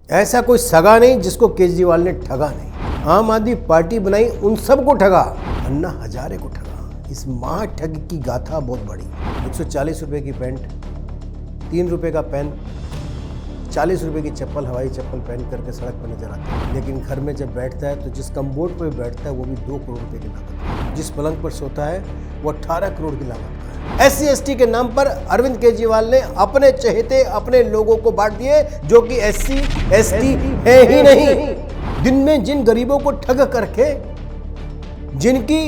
ऐसा कोई सगा नहीं जिसको केजरीवाल ने ठगा नहीं। आम आदमी पार्टी बनाई, उन सबको ठगा, अन्ना हजारे को ठगा। इस महाठग की गाथा बहुत बड़ी। 140 रुपए की पैंट, 3 रुपए का पेन, 40 रुपए की चप्पल, हवाई चप्पल पहन करके सड़क पर नजर आता है। लेकिन घर में जब बैठता है तो जिस कम्बोर्ड पर बैठता है वो भी 2 करोड़ रुपए की लागत, जिस पलंग पर सोता है वो 18 करोड़ की लागत का है। SC/ST के नाम पर अरविंद केजरीवाल ने अपने चहेते अपने लोगों को बांट दिए, जो कि SC/ST है ही नहीं। दिन में जिन गरीबों को ठग करके, जिनकी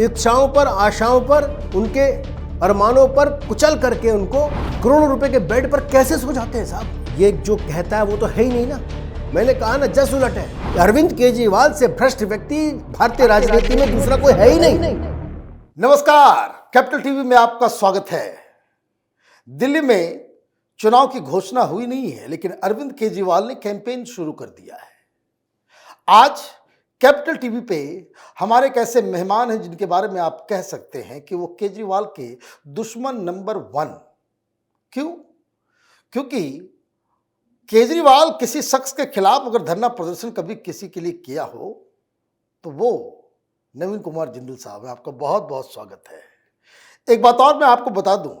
इच्छाओं पर, आशाओं पर, उनके अरमानों पर कुचल करके उनको करोड़ों रुपए के बेड पर कैसे सो जाते हैं साहब। ये जो कहता है वो तो है ही नहीं ना। मैंने कहा ना, जस उलट है। अरविंद केजरीवाल से भ्रष्ट व्यक्ति भारतीय राजनीति में दूसरा कोई है ही नहीं। नमस्कार, कैपिटल टीवी में आपका स्वागत है। दिल्ली में चुनाव की घोषणा हुई नहीं है, लेकिन अरविंद केजरीवाल ने कैंपेन शुरू कर दिया है। आज कैपिटल टीवी पे हमारे एक ऐसे मेहमान हैं जिनके बारे में आप कह सकते हैं कि वो केजरीवाल के दुश्मन नंबर 1। क्यों? क्योंकि केजरीवाल किसी शख्स के खिलाफ अगर धरना प्रदर्शन कभी किसी के लिए किया हो तो वो नवीन कुमार जिंदल साहब है। आपका बहुत बहुत स्वागत है। एक बात और मैं आपको बता दूं,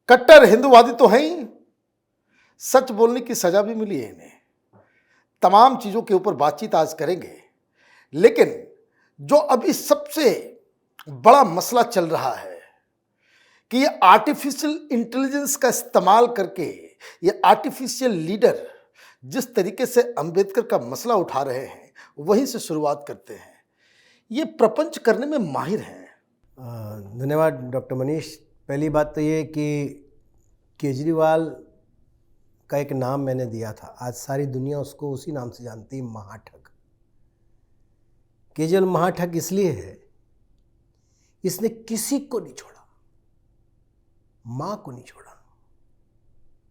कट्टर हिंदूवादी तो हैं ही, सच बोलने की सजा भी मिली है इन्हें। तमाम चीजों के ऊपर बातचीत आज करेंगे, लेकिन जो अभी सबसे बड़ा मसला चल रहा है कि ये आर्टिफिशियल इंटेलिजेंस का इस्तेमाल करके ये आर्टिफिशियल लीडर जिस तरीके से अंबेडकर का मसला उठा रहे हैं, वहीं से शुरुआत करते हैं। ये प्रपंच करने में माहिर हैं। धन्यवाद डॉक्टर मनीष। पहली बात तो ये कि केजरीवाल का एक नाम मैंने दिया था, आज सारी दुनिया उसको उसी नाम से जानती है, महाठग। केजरीवाल महाठग इसलिए है, इसने किसी को नहीं छोड़ा, माँ को नहीं छोड़ा,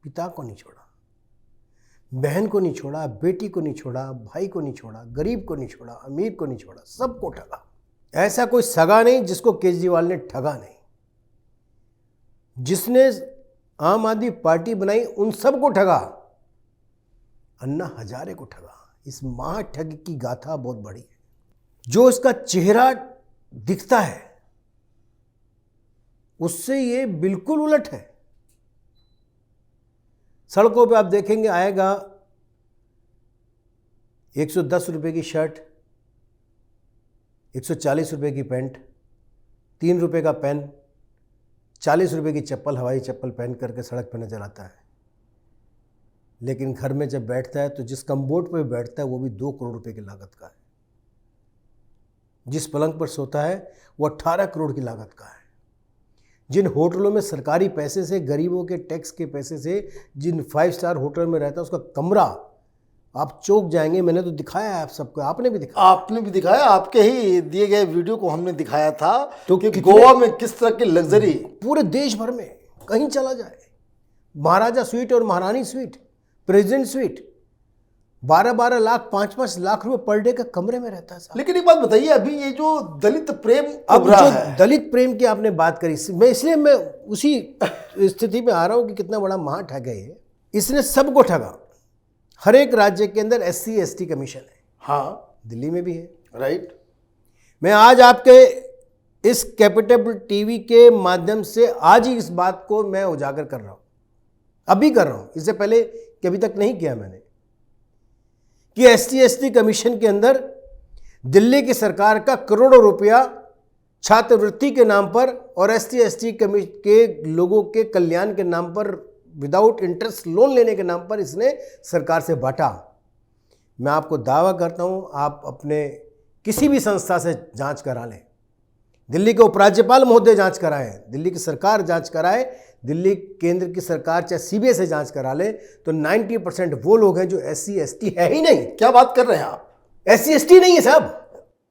पिता को नहीं छोड़ा, बहन को नहीं छोड़ा, बेटी को नहीं छोड़ा, भाई को नहीं छोड़ा, गरीब को नहीं छोड़ा, अमीर को नहीं छोड़ा, सबको ठगा। ऐसा कोई सगा नहीं जिसको केजरीवाल ने ठगा नहीं। जिसने आम आदमी पार्टी बनाई, उन सबको ठगा, अन्ना हजारे को ठगा। इस महाठग की गाथा बहुत बड़ी है। जो इसका चेहरा दिखता है उससे ये बिल्कुल उलट है। सड़कों पे आप देखेंगे, आएगा 110 रुपए की शर्ट, 140 रुपए की पैंट, 3 रुपए का पेन, 40 रुपए की चप्पल, हवाई चप्पल पहन करके सड़क पर नजर आता है। लेकिन घर में जब बैठता है तो जिस कम्बोर्ड पर बैठता है वो भी 2 करोड़ रुपए की लागत का है। जिस पलंग पर सोता है वो 18 करोड़ की लागत का है। जिन होटलों में सरकारी पैसे से, गरीबों के टैक्स के पैसे से, जिन 5 स्टार होटल में रहता है, उसका कमरा आप चौंक जाएंगे। मैंने तो दिखाया है आप सबको, आपने भी दिखाया, आपके ही दिए गए वीडियो को हमने दिखाया था तो कि गोवा में किस तरह की लग्जरी, पूरे देश भर में कहीं चला जाए, महाराजा स्वीट और महारानी sweet, president sweet, 12-12 lakh, 5-5 lakh रुपए पर डे का कमरे में रहता है। लेकिन एक बात बताइए, अभी ये जो दलित प्रेम, अब जो दलित प्रेम की आपने बात करी, मैं उसी स्थिति में आ रहा हूं कि कितना बड़ा महाठग है ये। इसने सबको ठगा। हर एक राज्य के अंदर SC/ST कमीशन है। हाँ, दिल्ली में भी है। राइट। मैं आज आपके इस कैपिटल टीवी के माध्यम से आज ही इस बात को मैं उजागर कर रहा हूं, अभी कर रहा हूं, इससे पहले कभी तक नहीं किया मैंने, कि SC/ST कमीशन के अंदर दिल्ली की सरकार का करोड़ों रुपया छात्रवृत्ति के नाम पर और SC/ST के लोगों के कल्याण के नाम पर, विदाउट इंटरेस्ट लोन लेने के नाम पर इसने सरकार से बांटा। मैं आपको दावा करता हूं, आप अपने किसी भी संस्था से जांच करा लें, दिल्ली के उपराज्यपाल महोदय जांच कराएं, दिल्ली की सरकार जांच कराए, दिल्ली केंद्र की सरकार चाहे CBI से जांच करा ले, तो 90% वो लोग हैं जो SC/ST है ही नहीं। क्या बात कर रहे हैं आप? SC/ST नहीं है साहब।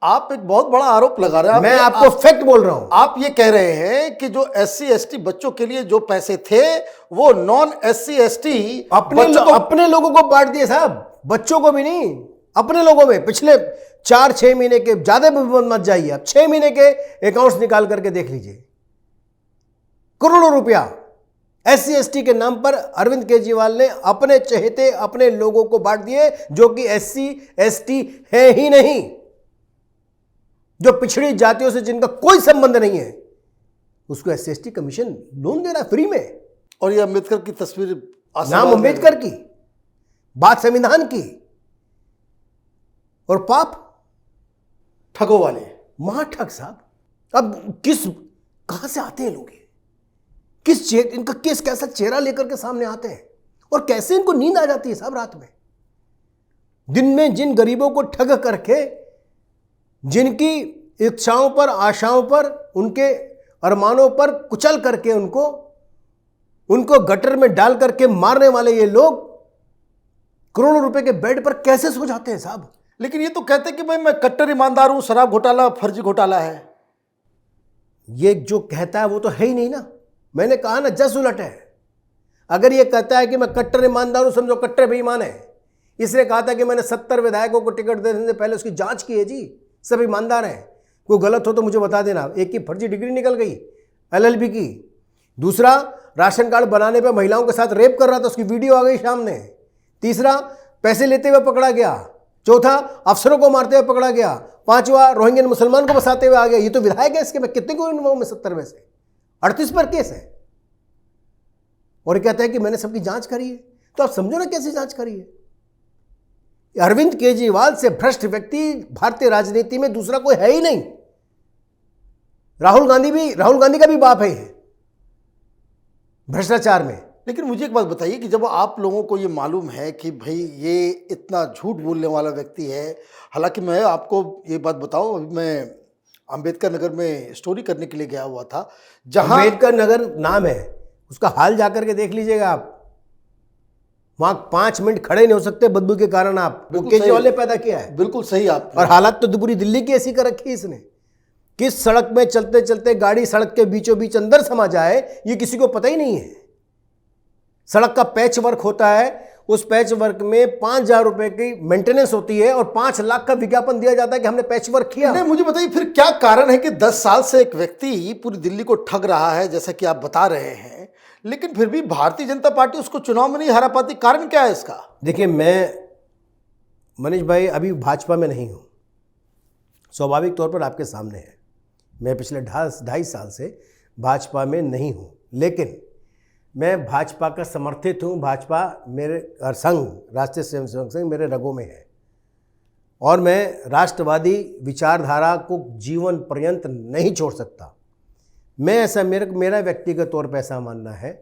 आप एक बहुत बड़ा आरोप लगा रहे हैं। मैं आपको फैक्ट बोल रहा हूं। आप ये कह रहे हैं कि जो SC/ST बच्चों के लिए जो पैसे थे वो नॉन SC/ST अपने लोगों को बांट दिए साहब, बच्चों को भी नहीं, अपने लोगों में। पिछले 4-6 महीने के, ज्यादा मत जाइए आप, 6 महीने के अकाउंट्स निकाल करके देख लीजिए, करोड़ों रुपया SC ST के नाम पर अरविंद केजरीवाल ने अपने चहेते अपने लोगों को बांट दिए, जो कि SC ST है ही नहीं, जो पिछड़ी जातियों से जिनका कोई संबंध नहीं है, उसको SC ST कमीशन लोन दे रहा फ्री में। और ये अम्बेडकर की तस्वीर, नाम अम्बेडकर की, बात संविधान की, और पाप ठगों वाले, महाठग साहब। अब कहां से आते हैं लोग, इनका कैसा चेहरा लेकर के सामने आते हैं, और कैसे इनको नींद आ जाती है साहब रात में। दिन में जिन गरीबों को ठग करके, जिनकी इच्छाओं पर, आशाओं पर, उनके अरमानों पर कुचल करके उनको गटर में डाल करके मारने वाले ये लोग करोड़ों रुपए के बेड पर कैसे सो जाते हैं साहब। लेकिन ये तो कहते हैं कि भाई मैं कट्टर ईमानदार हूं, शराब घोटाला फर्जी घोटाला है। ये जो कहता है वो तो है ही नहीं ना। मैंने कहा ना, जस उलट है। अगर ये कहता है कि मैं कट्टर ईमानदार हूं, समझो कट्टर बेईमान है। इसने कहा था कि मैंने 70 विधायकों को टिकट देने से पहले उसकी जांच की है जी, सब ईमानदार हैं, कोई गलत हो तो मुझे बता देना। एक की फर्जी डिग्री निकल गई LLB की। दूसरा, राशन कार्ड बनाने पे महिलाओं के साथ रेप कर रहा था, उसकी वीडियो आ गई सामने। तीसरा, पैसे लेते हुए पकड़ा गया। चौथा, अफसरों को मारते हुए पकड़ा गया। पांचवा, रोहिंग्यन मुसलमान को बसाते हुए आ गया। ये तो विधायक है, इसके मैं कितने को इन्वॉल्व में 70 में से 38 पर केस है, और कहता है कि मैंने सबकी जांच करी है। तो आप समझो ना कैसे जांच करी है। अरविंद केजरीवाल से भ्रष्ट व्यक्ति भारतीय राजनीति में दूसरा कोई है ही नहीं। राहुल गांधी का भी बाप है भ्रष्टाचार में। लेकिन मुझे एक बात बताइए कि जब आप लोगों को ये मालूम है कि भाई ये इतना झूठ बोलने वाला व्यक्ति है, हालांकि मैं आपको ये बात बताऊं, अभी मैं अंबेडकर नगर में स्टोरी करने के लिए गया हुआ था, जहां अंबेडकर नगर नाम है, उसका हाल जाकर के देख लीजिएगा आप। वहां 5 मिनट खड़े नहीं हो सकते बदबू के कारण। आप केजरीवाल ने पैदा किया है। बिल्कुल सही आप। और हालात तो पूरी दिल्ली की ऐसी कर रखी है इसने। किस सड़क में चलते चलते गाड़ी सड़क के बीचों बीच अंदर समा जाए, ये किसी को पता ही नहीं है। सड़क का पैच वर्क होता है, उस पैच वर्क में 5,000 रुपए की मेंटेनेंस होती है, और 5 लाख का विज्ञापन दिया जाता है कि हमने पैच वर्क किया। नहीं, मुझे बताइए फिर क्या कारण है कि 10 साल से एक व्यक्ति पूरी दिल्ली को ठग रहा है, जैसा कि आप बता रहे हैं, लेकिन फिर भी भारतीय जनता पार्टी उसको चुनाव में नहीं हरा पाती। कारण क्या है इसका? देखिए, मैं मनीष भाई अभी भाजपा में नहीं हूं, स्वाभाविक तौर पर आपके सामने है। मैं पिछले 2.5 साल से भाजपा में नहीं हूं, लेकिन मैं भाजपा का समर्थित हूं। भाजपा मेरे संघ, राष्ट्रीय स्वयंसेवक संघ मेरे रगों में है, और मैं राष्ट्रवादी विचारधारा को जीवन पर्यंत नहीं छोड़ सकता। मैं ऐसा, मेरा व्यक्तिगत तौर पर ऐसा मानना है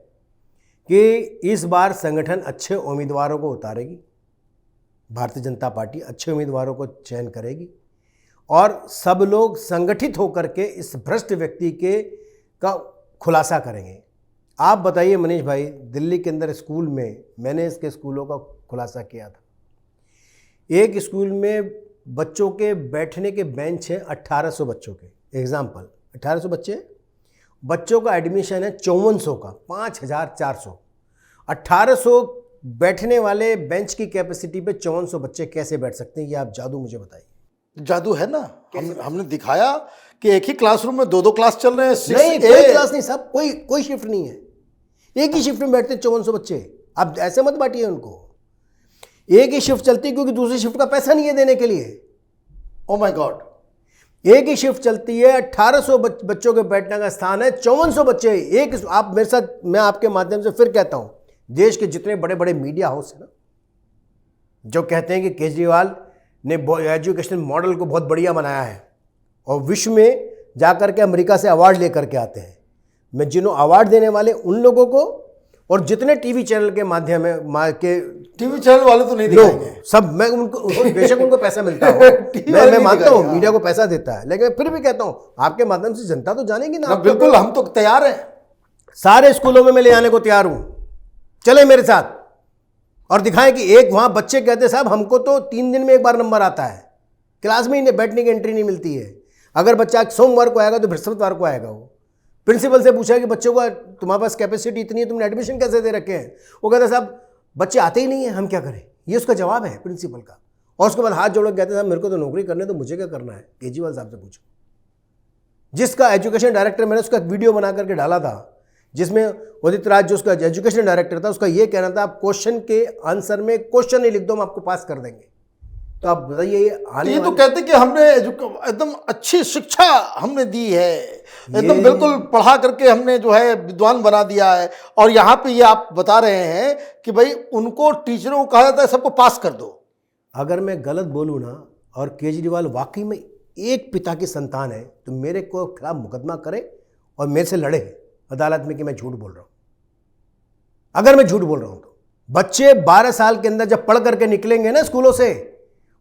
कि इस बार संगठन अच्छे उम्मीदवारों को उतारेगी, भारतीय जनता पार्टी अच्छे उम्मीदवारों को चयन करेगी, और सब लोग संगठित होकर के इस भ्रष्ट व्यक्ति का खुलासा करेंगे। आप बताइए मनीष भाई, दिल्ली के अंदर स्कूल में, मैंने इसके स्कूलों का खुलासा किया था। एक स्कूल में बच्चों के बैठने के बेंच हैं 1800 बच्चों के, एग्जाम्पल 1800 बच्चों का एडमिशन है 5400 का, 5400। 1800 बैठने वाले बेंच की कैपेसिटी पे 5400 बच्चे कैसे बैठ सकते हैं? ये आप जादू मुझे बताइए। जादू है ना। हमने दिखाया कि एक ही क्लासरूम में 2-2 क्लास चल रहे हैं। नहीं, कोई क्लास नहीं साहब, कोई शिफ्ट नहीं है। एक ही शिफ्ट में बैठते 5400 बच्चे। आप ऐसे मत बांटिए उनको। एक ही शिफ्ट चलती है क्योंकि दूसरी शिफ्ट का पैसा नहीं है देने के लिए। Oh my God. एक ही शिफ्ट चलती है, 1800 बच्चों के बैठने का स्थान है, 5400 बच्चे एक। आप मेरे साथ, मैं आपके माध्यम से फिर कहता हूं, देश के जितने बड़े बड़े मीडिया हाउस है ना, जो कहते हैं कि केजरीवाल ने एजुकेशन मॉडल को बहुत बढ़िया बनाया है, और विश्व में जाकर के अमेरिका से अवार्ड लेकर के आते हैं, मैं जिन्हों अवार्ड देने वाले उन लोगों को, और जितने टीवी चैनल के माध्यम के टीवी चैनल वाले तो नहीं दिखाएंगे सब, मैं उनको बेशक उनको पैसा मिलता है मैं मानता हूँ मीडिया को पैसा देता है, लेकिन फिर भी कहता हूँ आपके माध्यम से जनता तो जानेगी ना। बिल्कुल, हम तो तैयार हैं। सारे स्कूलों में मैं ले आने को तैयार हूं, चले मेरे साथ और दिखाएं कि एक वहां बच्चे कहते साहब हमको तो 3 दिन में एक बार नंबर आता है, क्लास में ही बैठने की एंट्री नहीं मिलती है। अगर बच्चा सोमवार को आएगा तो बृहस्पतिवार को आएगा। वो प्रिंसिपल से पूछा कि बच्चों को तुम्हारे पास कैपेसिटी इतनी है, तुमने एडमिशन कैसे दे रखे हैं? वो कहता साहब बच्चे आते ही नहीं है, हम क्या करें? ये उसका जवाब है प्रिंसिपल का। और उसके बाद हाथ जोड़ के कहते साहब मेरे को तो नौकरी करने तो मुझे क्या करना है? केजरीवाल साहब से पूछो। जिसका एजुकेशन डायरेक्टर, मैंने उसका वीडियो बना करके डाला था जिसमें उदित राज जो उसका एजुकेशन डायरेक्टर था, उसका ये कहना था आप क्वेश्चन के आंसर में क्वेश्चन ही लिख दो, हम आपको पास कर देंगे। तो आप बताइए ये तो कहते कि हमने एकदम अच्छी शिक्षा हमने दी है, एकदम बिल्कुल पढ़ा करके हमने जो है विद्वान बना दिया है, और यहाँ पे ये आप बता रहे हैं कि भाई उनको टीचरों को कहा जाता है सबको पास कर दो। अगर मैं गलत बोलूँ ना और केजरीवाल वाकई में एक पिता की संतान है तो मेरे को खिलाफ मुकदमा करे और मेरे से लड़े अदालत में कि मैं झूठ बोल रहा हूँ। अगर मैं झूठ बोल रहा हूँ तो बच्चे 12 साल के अंदर जब पढ़ करके निकलेंगे ना स्कूलों से,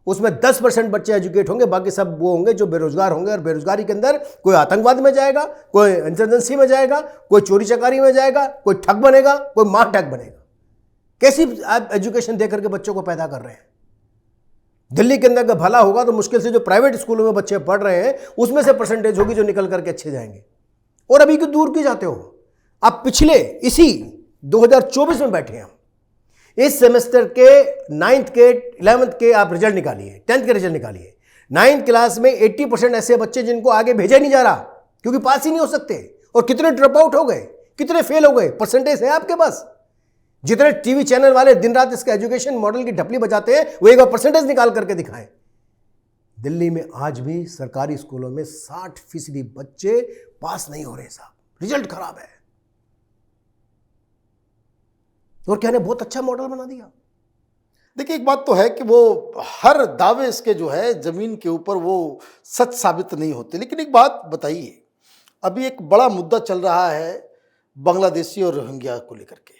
उसमें 10% बच्चे एजुकेट होंगे, बाकी सब वो होंगे जो बेरोजगार होंगे। और बेरोजगारी के अंदर कोई आतंकवाद में जाएगा, कोई इंसर्जेंसी में जाएगा, कोई चोरी चकारी में जाएगा, कोई ठग बनेगा, कोई मार ठग बनेगा। कैसी आप एजुकेशन दे करके बच्चों को पैदा कर रहे हैं। दिल्ली के अंदर का भला होगा तो मुश्किल से जो प्राइवेट स्कूलों में बच्चे पढ़ रहे हैं उसमें से परसेंटेज होगी जो निकल करके अच्छे जाएंगे। और अभी क्यों दूर क्यों जाते हो आप? पिछले इसी 2024 में बैठे हैं हम। इस सेमेस्टर के 9th के 11th के आप रिजल्ट निकालिए, 10th के रिजल्ट निकालिए। 9th क्लास में 80% ऐसे बच्चे जिनको आगे भेजा नहीं जा रहा क्योंकि पास ही नहीं हो सकते। और कितने ड्रॉप आउट हो गए, कितने फेल हो गए, परसेंटेज है आपके पास? जितने टीवी चैनल वाले दिन रात इसका एजुकेशन मॉडल की ढपली बजाते हैं वो एक बार परसेंटेज निकाल करके दिखाएं। दिल्ली में आज भी सरकारी स्कूलों में 60% बच्चे पास नहीं हो रहे साहब, रिजल्ट खराब है। और क्या ने बहुत अच्छा मॉडल बना दिया। देखिए एक बात तो है कि वो हर दावे इसके जो है जमीन के ऊपर वो सच साबित नहीं होते। लेकिन एक बात बताइए, अभी एक बड़ा मुद्दा चल रहा है बांग्लादेशी और रोहिंग्या को लेकर के।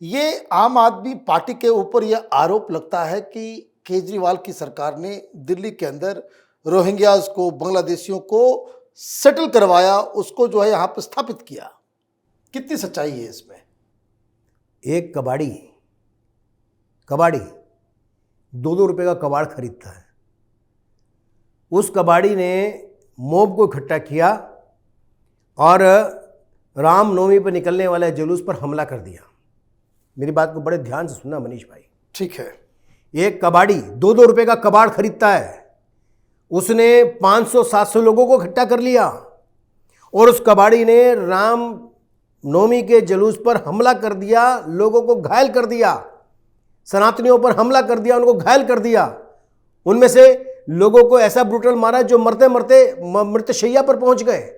ये आम आदमी पार्टी के ऊपर यह आरोप लगता है कि केजरीवाल की सरकार ने दिल्ली के अंदर रोहिंग्याज को, बांग्लादेशियों को सेटल करवाया, उसको जो है यहाँ पर स्थापित किया। कितनी सच्चाई है इसमें? एक कबाड़ी 2-2 रुपए का कबाड़ खरीदता है। उस कबाड़ी ने मोब को इकट्ठा किया और रामनवमी पर निकलने वाले जुलूस पर हमला कर दिया। मेरी बात को बड़े ध्यान से सुनना मनीष भाई। ठीक है। एक कबाड़ी 2-2 रुपए का कबाड़ खरीदता है, उसने 500-700 लोगों को इकट्ठा कर लिया और उस कबाड़ी ने राम नवमी के जुलूस पर हमला कर दिया, लोगों को घायल कर दिया, सनातनियों पर हमला कर दिया, उनको घायल कर दिया। उनमें से लोगों को ऐसा ब्रूटल मारा जो मरते मरते मृतशैया पर पहुंच गए।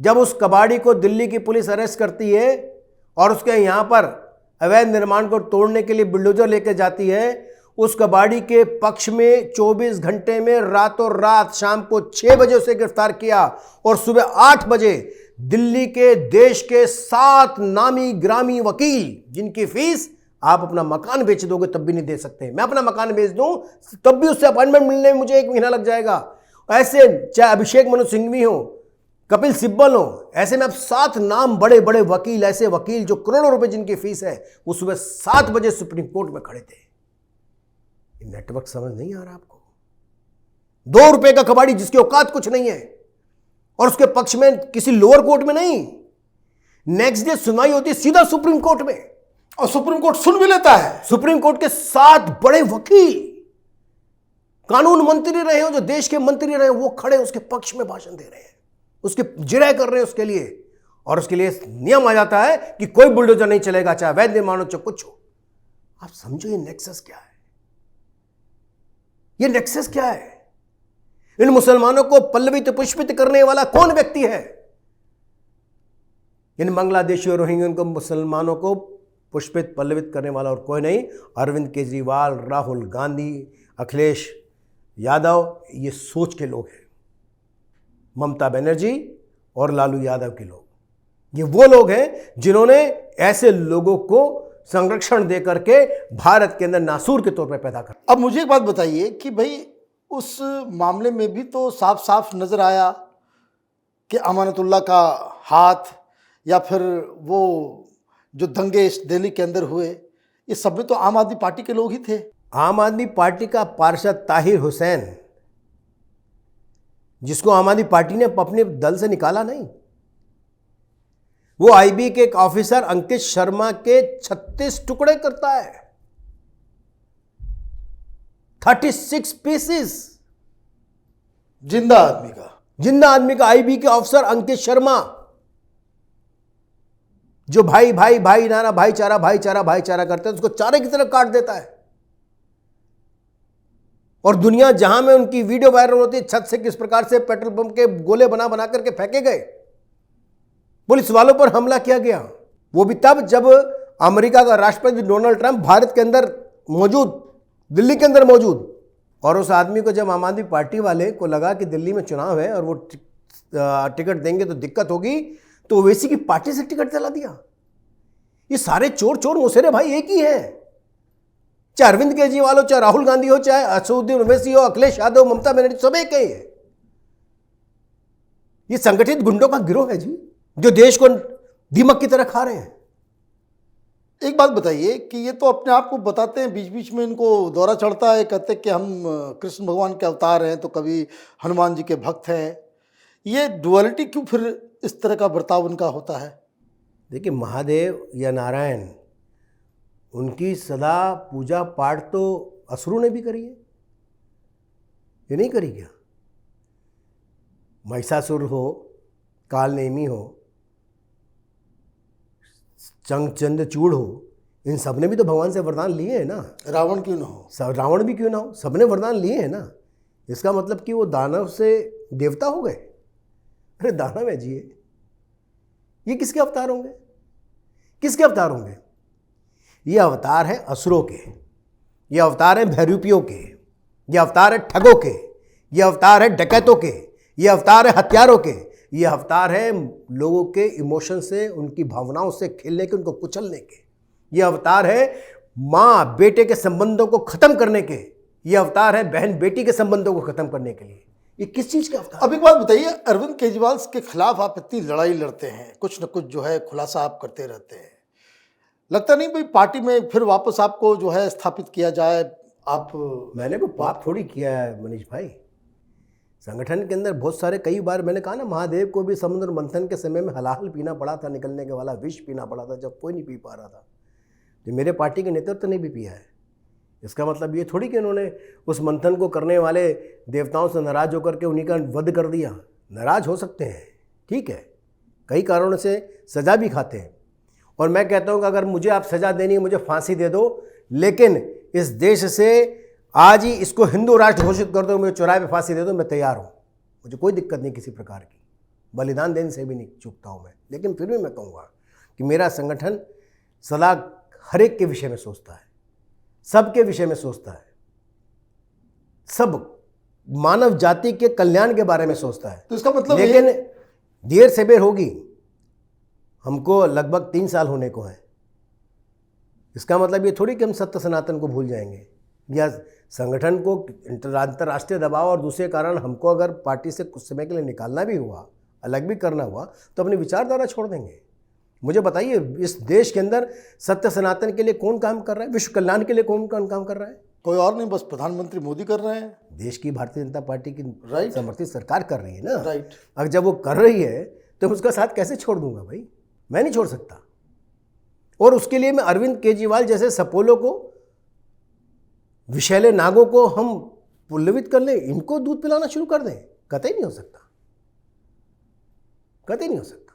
जब उस कबाड़ी को दिल्ली की पुलिस अरेस्ट करती है और उसके यहां पर अवैध निर्माण को तोड़ने के लिए बुलडोजर लेकर जाती है, उस कबाड़ी के पक्ष में 24 घंटे में रातों रात शाम को 6 बजे उसे गिरफ्तार किया और सुबह 8 बजे दिल्ली के देश के 7 नामी ग्रामी वकील, जिनकी फीस आप अपना मकान बेच दोगे तब भी नहीं दे सकते। मैं अपना मकान बेच दूं तब भी उससे अपॉइंटमेंट मिलने में मुझे 1 महीना लग जाएगा। ऐसे चाहे अभिषेक मनु सिंघवी हो, कपिल सिब्बल हो, ऐसे में अब 7 नाम बड़े बड़े वकील, ऐसे वकील जो करोड़ों रुपए जिनकी फीस है, वो सुबह 7 बजे सुप्रीम कोर्ट में खड़े थे। नेटवर्क समझ नहीं आ रहा आपको? 2 रुपए का कबाड़ी जिसकी औकात कुछ नहीं है और उसके पक्ष में किसी लोअर कोर्ट में नहीं, नेक्स्ट डे सुनवाई होती है सीधा सुप्रीम कोर्ट में, और सुप्रीम कोर्ट सुन भी लेता है। सुप्रीम कोर्ट के 7 बड़े वकील, कानून मंत्री रहे हो, जो देश के मंत्री रहे, वो खड़े उसके पक्ष में भाषण दे रहे हैं, उसके जिरह कर रहे हैं उसके लिए। और उसके लिए नियम आ जाता है कि कोई बुलडोजर नहीं चलेगा, चाहे वैध निर्माण हो चाहे कुछ हो। आप समझो ये नेक्सस क्या है, ये नेक्सस क्या है? इन मुसलमानों को पल्लवित पुष्पित करने वाला कौन व्यक्ति है? इन बांग्लादेशी और रोहिंग्या को, मुसलमानों को पुष्पित पल्लवित करने वाला और कोई नहीं, अरविंद केजरीवाल, राहुल गांधी, अखिलेश यादव, ये सोच के लोग हैं। ममता बनर्जी और लालू यादव के लोग, ये वो लोग हैं जिन्होंने ऐसे लोगों को संरक्षण दे करके भारत के अंदर नासूर के तौर पर पैदा कर। अब मुझे एक बात बताइए कि भाई उस मामले में भी तो साफ साफ नजर आया कि अमानतुल्लाह का हाथ, या फिर वो जो दंगे इस दिल्ली के अंदर हुए, ये सब तो आम आदमी पार्टी के लोग ही थे। आम आदमी पार्टी का पार्षद ताहिर हुसैन, जिसको आम आदमी पार्टी ने अपने दल से निकाला नहीं, वो आईबी के एक ऑफिसर अंकित शर्मा के 36 टुकड़े करता है, 36 पीसेस। जिंदा आदमी का आईबी के ऑफिसर अंकित शर्मा, जो भाई भाई भाई नारा भाईचारा भाईचारा भाईचारा करते हैं उसको चारे की तरफ काट देता है। और दुनिया जहां में उनकी वीडियो वायरल होती है, छत से किस प्रकार से पेट्रोल पंप के गोले बना बना करके फेंके गए, पुलिस वालों पर हमला किया गया, वो भी तब जब अमेरिका का राष्ट्रपति डोनाल्ड ट्रंप भारत के अंदर मौजूद, दिल्ली के अंदर मौजूद। और उस आदमी को जब आम आदमी पार्टी वाले को लगा कि दिल्ली में चुनाव है और वो टिकट देंगे तो दिक्कत होगी, तो ओवैसी की पार्टी से टिकट दिला दिया। ये सारे चोर चोर मुसेरे भाई एक ही है, चाहे अरविंद केजरीवाल हो, चाहे राहुल गांधी हो, चाहे असदुद्दीन ओवैसी हो, अखिलेश यादव, ममता बनर्जी, सब एक ही है। ये संगठित गुंडों का गिरोह है जी, जो देश को दीमक की तरह खा रहे हैं। एक बात बताइए कि ये तो अपने आप को बताते हैं, बीच बीच में इनको दौरा चढ़ता है, कहते हैं कि हम कृष्ण भगवान के अवतार हैं, तो कभी हनुमान जी के भक्त हैं। ये डुअलिटी क्यों फिर इस तरह का बर्ताव उनका होता है? देखिए, महादेव या नारायण, उनकी सदा पूजा पाठ तो असुरों ने भी करी है, ये नहीं करी क्या? महिषासुर हो, कालनेमी हो, चंद्रचूड़ हो, इन सब ने भी तो भगवान से वरदान लिए हैं ना। रावण क्यों ना हो? रावण भी क्यों ना हो, सबने वरदान लिए हैं ना। इसका मतलब कि वो दानव से देवता हो गए? अरे दानव है जी ये किसके अवतार होंगे? किसके अवतार होंगे? ये अवतार है असुरों के, ये अवतार है भैरूपियों के, ये अवतार है ठगों के, ये अवतार है डकैतों के, ये अवतार है हत्यारों के, ये अवतार है लोगों के इमोशन से, उनकी भावनाओं से खेलने के, उनको कुचलने के। ये अवतार है माँ बेटे के संबंधों को खत्म करने के, ये अवतार है बहन बेटी के संबंधों को खत्म करने के लिए। ये किस चीज का अवतार? अब एक बात बताइए, अरविंद केजरीवाल के खिलाफ आप इतनी लड़ाई लड़ते हैं, कुछ न कुछ जो है खुलासा आप करते रहते हैं, लगता नहीं भाई पार्टी में फिर वापस आपको जो है स्थापित किया जाए? आप मैंने कोई पाप थोड़ी किया है मनीष भाई। संगठन के अंदर बहुत सारे, कई बार मैंने कहा ना, महादेव को भी समुद्र मंथन के समय में हलाहल पीना पड़ा था, निकलने के वाला विष पीना पड़ा था, जब कोई नहीं पी पा रहा था। जो मेरे पार्टी के नेतृत्व ने भी पिया है। इसका मतलब ये थोड़ी कि उन्होंने उस मंथन को करने वाले देवताओं से नाराज होकर के उन्हीं का वध कर दिया। नाराज हो सकते हैं, ठीक है, कई कारणों से सज़ा भी खाते हैं। और मैं कहता हूँ कि अगर मुझे आप सज़ा देनी है, मुझे फांसी दे दो, लेकिन इस देश से आज ही इसको हिंदू राष्ट्र घोषित कर दो, मुझे चौराहे पे फांसी दे दो, मैं तैयार हूँ। मुझे कोई दिक्कत नहीं किसी प्रकार की, बलिदान देने से भी नहीं चूकता हूँ मैं। लेकिन फिर भी मैं कहूँगा कि मेरा संगठन सदा हर एक के विषय में सोचता है, सबके विषय में सोचता है, सब मानव जाति के कल्याण के बारे में सोचता है। तो इसका मतलब, लेकिन देर से बेर होगी, हमको लगभग 3 साल होने को है। इसका मतलब ये थोड़ी कि हम सत्य सनातन को भूल जाएंगे या संगठन को अंतर्राष्ट्रीय दबाव और दूसरे कारण हमको अगर पार्टी से कुछ समय के लिए निकालना भी हुआ, अलग भी करना हुआ, तो अपनी विचारधारा छोड़ देंगे। मुझे बताइए, इस देश के अंदर सत्य सनातन के लिए कौन काम कर रहा है? विश्व कल्याण के लिए कौन काम कर रहा है? कोई और नहीं, बस प्रधानमंत्री मोदी कर रहे हैं। देश की भारतीय जनता पार्टी की राइट समर्थित सरकार कर रही है ना। राइट। अगर जब वो कर रही है तो उसका साथ कैसे छोड़ दूंगा भाई? मैं नहीं छोड़ सकता। और उसके लिए मैं अरविंद केजरीवाल जैसे सपोलों को, विषैले नागों को हम पुल्लवित कर लें, इनको दूध पिलाना शुरू कर दें? कतई नहीं हो सकता, कतई नहीं हो सकता।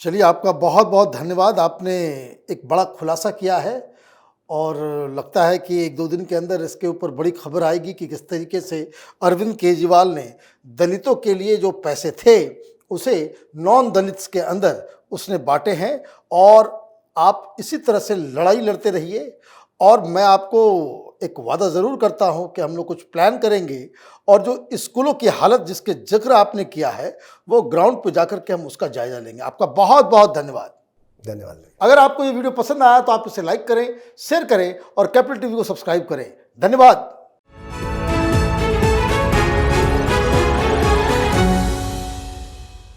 चलिए, आपका बहुत बहुत धन्यवाद। आपने एक बड़ा खुलासा किया है और लगता है कि 1-2 दिन के अंदर इसके ऊपर बड़ी खबर आएगी कि किस तरीके से अरविंद केजरीवाल ने दलितों के लिए जो पैसे थे उसे नॉन दलित्स के अंदर उसने बांटे हैं। और आप इसी तरह से लड़ाई लड़ते रहिए और मैं आपको एक वादा ज़रूर करता हूं कि हम लोग कुछ प्लान करेंगे और जो स्कूलों की हालत जिसके जिक्र आपने किया है वो ग्राउंड पर जाकर के हम उसका जायजा लेंगे। आपका बहुत बहुत धन्यवाद। धन्यवाद। अगर आपको ये वीडियो पसंद आया तो आप इसे लाइक करें, शेयर करें और कैपिटल टीवी को सब्सक्राइब करें। धन्यवाद।